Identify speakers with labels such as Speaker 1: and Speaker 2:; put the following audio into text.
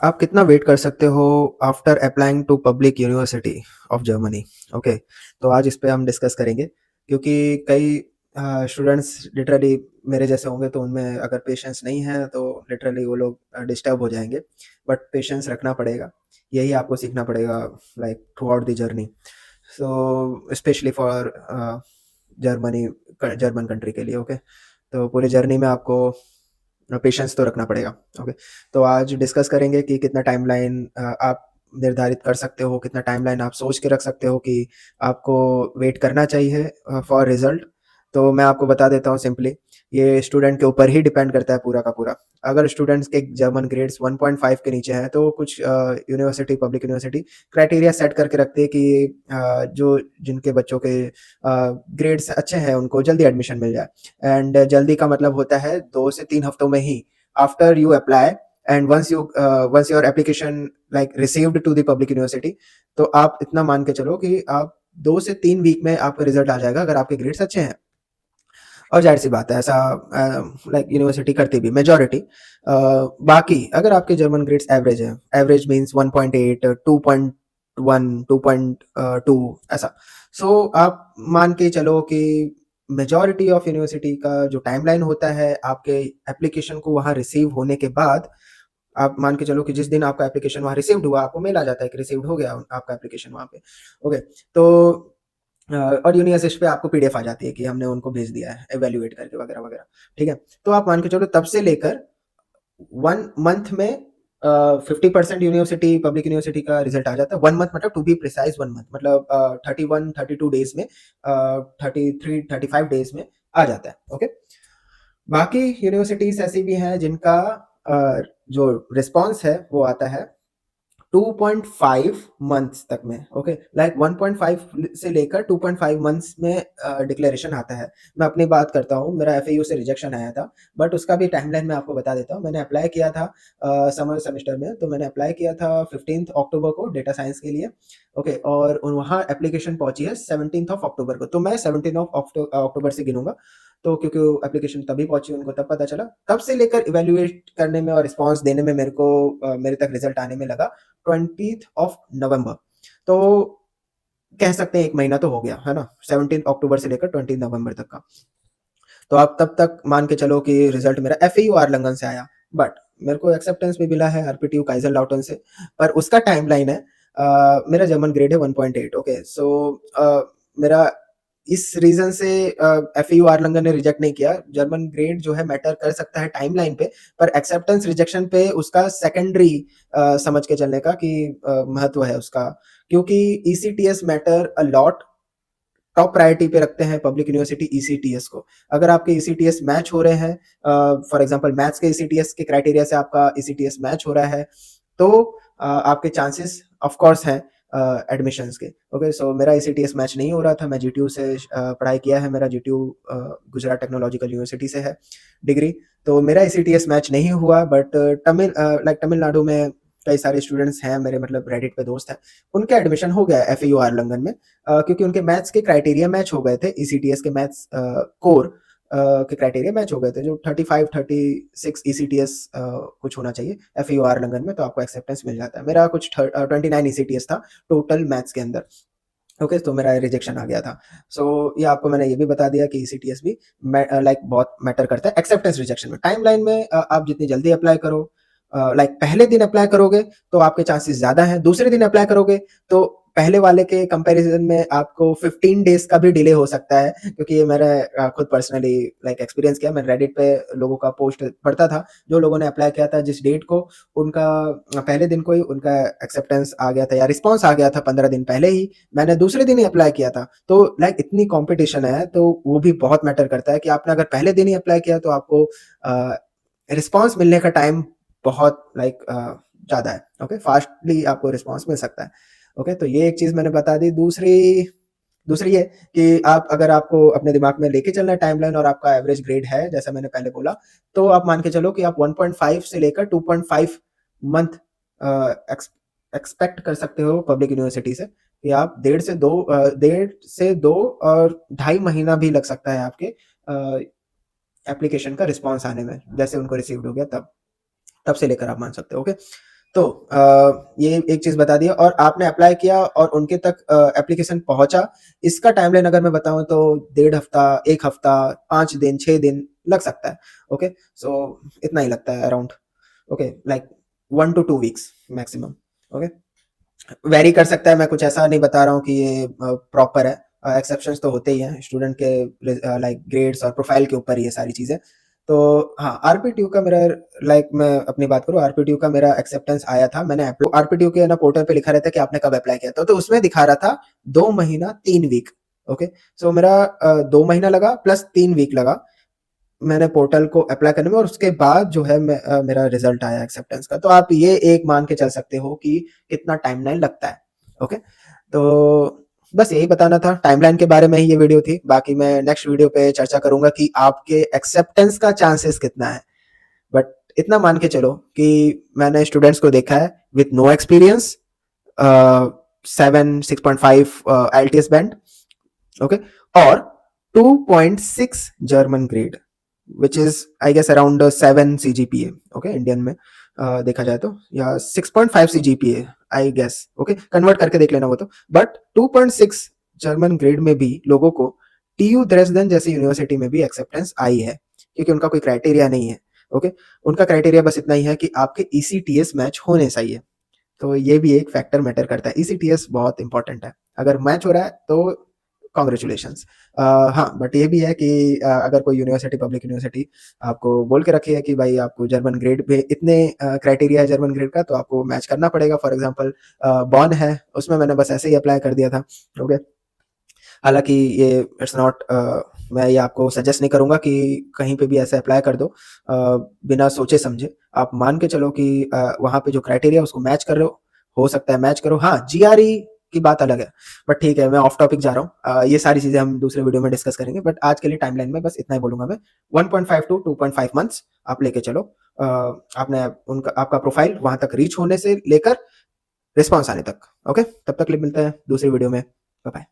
Speaker 1: आप कितना वेट कर सकते हो after applying to public university of Germany? Okay, तो आज इस पे हम डिस्कस करेंगे क्योंकि कई स्टूडेंट्स लिटरली मेरे जैसे होंगे तो उनमें अगर पेशेंस नहीं है तो लिटरली वो लोग डिस्टर्ब हो जाएंगे। बट पेशेंस रखना पड़ेगा, यही आपको सीखना पड़ेगा like through out the journey. So specially for Germany German country के लिए। ओके, तो पूरे जर्नी में आपको पेशेंस तो रखना पड़ेगा। ओके, तो आज डिस्कस करेंगे कि कितना टाइमलाइन आप निर्धारित कर सकते हो, कितना टाइमलाइन आप सोच के रख सकते हो कि आपको वेट करना चाहिए फॉर रिजल्ट। तो मैं आपको बता देता हूँ सिंपली, ये स्टूडेंट के ऊपर ही डिपेंड करता है पूरा का पूरा। अगर स्टूडेंट्स के जर्मन ग्रेड्स 1.5 के नीचे हैं तो कुछ university, public university criteria set करके रखते हैं कि जो जिनके बच्चों के ग्रेड्स अच्छे हैं उनको जल्दी एडमिशन मिल जाए। एंड जल्दी का मतलब होता है 2 से 3 हफ्तों में ही after you apply and once your application like received to the public university, तो आप इतना मान के चलो कि आप 2 से 3 वीक में आपका रिजल्ट आ जाएगा अगर आपके ग्रेड्स अच्छे हैं। और जाहिर सी बात है ऐसा लाइक यूनिवर्सिटी करती भी मेजॉरिटी। बाकी अगर आपके जर्मन ग्रेड्स एवरेज है, एवरेज मीन्स 1.8, 2.1, 2.2 ऐसा, सो आप मान के चलो कि मेजॉरिटी ऑफ यूनिवर्सिटी का जो टाइमलाइन होता है आपके एप्लीकेशन को वहां रिसीव होने के बाद, आप मान के चलो कि जिस दिन आपका एप्लीकेशन वहां रिसीव्ड हुआ आपको मेल आ जाता है कि रिसीव्ड हो गया आपका एप्लीकेशन वहां पे। ओके, तो और यूनिअसिस्ट पे आपको पीडीएफ आ जाती है कि हमने उनको भेज दिया है एवेल्युएट करके वगैरह वगैरह। ठीक है, तो आप मान के चलो तब से लेकर 1 मंथ में 50% यूनिवर्सिटी, पब्लिक यूनिवर्सिटी का रिजल्ट आ जाता है। 1 मंथ मतलब टू बी प्रिसाइज 1 मंथ मतलब 31-32 डेज में, 33-35 डेज में आ जाता है। ओके, बाकी यूनिवर्सिटीज ऐसी भी हैं जिनका जो रिस्पॉन्स है वो आता है 2.5 मंथ्स तक में। ओके, लाइक 1.5 से लेकर 2.5 मंथ्स में डिक्लेरेशन आता है। मैं अपनी बात करता हूँ, मेरा एफएयू से रिजेक्शन आया था, बट उसका भी टाइमलाइन मैं आपको बता देता हूँ। मैंने अप्लाई किया था समर सेमेस्टर में, तो मैंने अप्लाई किया था 15 अक्टूबर को डेटा साइंस के लिए। ओके, और वहाँ एप्लीकेशन पहुंची है 17 अक्टूबर को, तो मैं 17 अक्टूबर से गिनूंगा। तो क्योंकि एप्लीकेशन तभी पहुंची उनको तब पता चला, तब से लेकर इवेल्युएट करने में और रिस्पॉन्स देने में मेरे को मेरे तक रिजल्ट आने में लगा 20 नवंबर। तो कह सकते हैं 1 महीना तो हो गया है ना, 17 अक्टूबर से लेकर 20 नवंबर तक का। तो आप तब तक मान के चलो कि रिजल्ट मेरा एफएयू आर्लंगन से आया, बट मेरे को एक्सेप्टेंस भी मिला है आरपीटीयू काइजर लाउटन से, पर उसका टाइमलाइन है मेरा जर्मन ग्रेड है 1.8। ओके, सो मेरा इस रीजन से एफएयू आर्लंगन ने रिजेक्ट नहीं किया। जर्मन ग्रेड जो है मैटर कर सकता है टाइमलाइन पे, पर एक्सेप्टेंस रिजेक्शन पे उसका सेकेंडरी समझ के चलने का कि महत्व है उसका, क्योंकि ECTS matter a lot. Top priority पे रखते हैं पब्लिक यूनिवर्सिटी ईसीटीएस को। अगर आपके ईसीटीएस मैच हो रहे हैं, फॉर एग्जांपल मैथ्स के ईसीटीएस के क्राइटेरिया से आपका ईसीटीएस मैच हो रहा है, तो आपके चांसेस ऑफ कोर्स हैं एडमिशंस के। ओके, सो मेरा ईसीटीएस मैच नहीं हो रहा था। मैं जीटीयू से पढ़ाई किया है, मेरा जीटीयू गुजरात टेक्नोलॉजिकल यूनिवर्सिटी से है डिग्री। तो मेरा ईसीटीएस मैच नहीं हुआ, बट तमिलनाडु में कई सारे स्टूडेंट्स हैं मेरे, मतलब रेडिट पे दोस्त हैं, उनका एडमिशन हो गया एफएयू आर्लंगन में, क्योंकि उनके मैथ्स के क्राइटेरिया मैच हो गए थे। ईसीटीएस के मैथ्स कोर के क्राइटेरिया मैच हो गए थे, जो 35-36 ईसीटीएस कुछ होना चाहिए एफयू आर्लंगन में, तो आपको एक्सेप्टेंस मिल जाता है। मेरा कुछ 29 ईसीटीएस था टोटल मैथ्स के अंदर। ओके, तो मेरा रिजेक्शन आ गया था। सो ये आपको मैंने ये भी बता दिया कि ईसीटीएस भी लाइक बहुत मैटर करता है एक्सेप्टेंस रिजेक्शन में। टाइमलाइन में आप जितनी जल्दी अप्लाई करो, लाइक पहले दिन अप्लाई करोगे तो आपके चांसेस ज्यादा हैं, दूसरे दिन अप्लाई करोगे तो पहले वाले के कंपैरिजन में आपको 15 डेज का भी डिले हो सकता है, क्योंकि ये मैंने खुद पर्सनली लाइक एक्सपीरियंस किया। मैं रेडिट पे लोगों का पोस्ट पढ़ता था, जो लोगों ने अप्लाई किया था जिस डेट को, उनका पहले दिन को ही उनका एक्सेप्टेंस आ गया था या रिस्पॉन्स आ गया था 15 दिन पहले ही। मैंने दूसरे दिन ही अप्लाई किया था। तो लाइक इतनी कंपटीशन है, तो वो भी बहुत मैटर करता है कि आपने अगर पहले दिन ही अप्लाई किया तो आपको रिस्पॉन्स मिलने का टाइम बहुत लाइक ज्यादा है। ओके, फास्टली आपको रिस्पॉन्स मिल सकता है। ओके, तो ये एक चीज मैंने बता दी। दूसरी दूसरी ये कि आप, अगर आपको अपने दिमाग में लेके चलना है टाइमलाइन और आपका एवरेज ग्रेड है जैसा मैंने पहले बोला, तो आप मान के चलो कि आप 1.5 से लेकर 2.5 मंथ एक्सपेक्ट कर सकते हो पब्लिक यूनिवर्सिटी से, कि आप 1.5 से 2 और 2.5 महीना भी लग सकता है आपके एप्लीकेशन का रिस्पॉन्स आने में, जैसे उनको रिसीव्ड हो गया तब तब से लेकर आप मान सकते हो। ओके, तो ये एक चीज़ बता दी और आपने अप्लाई किया और उनके तक एप्लीकेशन पहुँचा, इसका टाइमलाइन अगर मैं बताऊँ तो डेढ़ हफ्ता, 1 हफ्ता, 5 दिन, 6 दिन लग सकता है। ओके, सो इतना ही लगता है around. Okay, like 1 to 2 weeks maximum. Okay, vary कर सकता है, मैं कुछ ऐसा नहीं बता रहा हूँ कि ये प्रॉपर है। एक्सेप्शंस तो होते ही हैं स्टूडेंट के लाइक ग्रेड्स और प्रोफाइल के ऊपर ये सारी चीज़ें। तो हाँ, आरपीटीयू का मेरा लाइक मैं अपनी बात करूँ, आरपीटीयू का मेरा एक्सेप्टेंस आया था। मैंने आरपीटीयू के ना पोर्टल पे लिखा रहता है कि आपने कब अप्लाई किया था, तो उसमें दिखा रहा था 2 महीना 3 वीक। ओके, सो मेरा 2 महीना लगा प्लस 3 वीक लगा मैंने पोर्टल को अप्लाई करने में, और उसके बाद जो है मेरा रिजल्ट आया एक्सेप्टेंस का। तो आप ये एक मान के चल सकते हो कि कितना टाइमलाइन लगता है। ओके, तो बस यही बताना था, टाइमलाइन के बारे में ही ये वीडियो थी। बाकी मैं नेक्स्ट वीडियो पे चर्चा करूंगा कि आपके एक्सेप्टेंस का चांसेस कितना है। बट इतना मान के चलो कि मैंने स्टूडेंट्स को देखा है with no experience, 6.5 IELTS band, okay, और 2.6 German grade, which is I guess around 7 CGPA। Okay, Indian में देखा जाए तो, या 6.5 CGPA I guess. Okay, convert करके देख लेना वो तो। बट 2.6 जर्मन ग्रेड में भी लोगों को TU Dresden जैसी यूनिवर्सिटी में भी एक्सेप्टेंस आई है, क्योंकि उनका कोई क्राइटेरिया नहीं है। ओके, उनका क्राइटेरिया बस इतना ही है कि आपके ECTS मैच होने चाहिए। तो ये भी एक फैक्टर मैटर करता है, ECTS बहुत इंपॉर्टेंट है। अगर मैच हो रहा है तो कॉन्ग्रेचुलेशंस। हाँ, बट ये भी है कि अगर कोई यूनिवर्सिटी, पब्लिक यूनिवर्सिटी आपको बोल के रखी है कि भाई आपको जर्मन ग्रेड पे इतने क्राइटेरिया है जर्मन ग्रेड का, तो आपको मैच करना पड़ेगा। फॉर एग्जांपल बॉन है, उसमें मैंने बस ऐसे ही अप्लाई कर दिया था। ओके, हालांकि ये इट्स नॉट, मैं ये आपको सजेस्ट नहीं करूंगा कि कहीं पे भी ऐसे अप्लाई कर दो बिना सोचे समझे। आप मान के चलो कि वहां पे जो क्राइटेरिया उसको मैच कर रहे हो सकता है मैच करो। हाँ, GRE की बात अलग है, बट ठीक है, मैं ऑफ टॉपिक जा रहा हूँ। ये सारी चीजें हम दूसरे वीडियो में डिस्कस करेंगे, बट आज के लिए टाइमलाइन में बस इतना ही बोलूंगा मैं। 1.5 टू 2.5 मंथ्स आप लेके चलो। आपने उनका आपका प्रोफाइल वहां तक रीच होने से लेकर रिस्पॉन्स आने तक। ओके, तब तक मिलते हैं दूसरी वीडियो में। Bye bye.